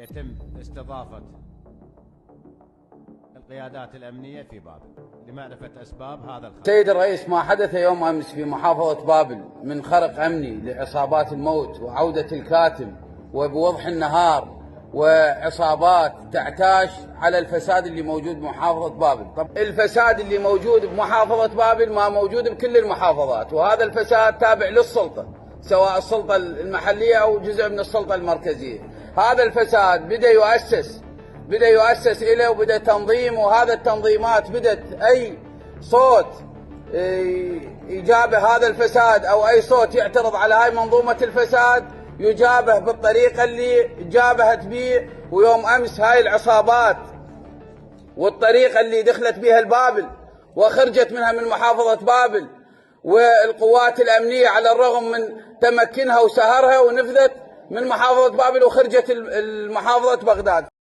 يتم استضافة القيادات الأمنية في بابل لمعرفة أسباب هذا الخطر. سيد الرئيس، ما حدث يوم أمس في محافظة بابل من خرق أمني لعصابات الموت وعودة الكاتم وبوضح النهار وعصابات تعتاش على الفساد اللي موجود بمحافظة بابل. طب الفساد اللي موجود بمحافظة بابل ما موجود بكل المحافظات، وهذا الفساد تابع للسلطة، سواء السلطة المحلية أو جزء من السلطة المركزية. هذا الفساد بدأ يؤسس إليه وبدأ تنظيم، وهذا التنظيمات بدأت أي صوت يجابه هذا الفساد أو أي صوت يعترض على هاي منظومة الفساد يجابه بالطريقة اللي جابهت به. ويوم أمس هاي العصابات والطريقة اللي دخلت بها البابل وخرجت منها من محافظة بابل، والقوات الأمنية على الرغم من تمكنها وسهرها ونفذت من محافظة بابل وخرجت المحافظة بغداد.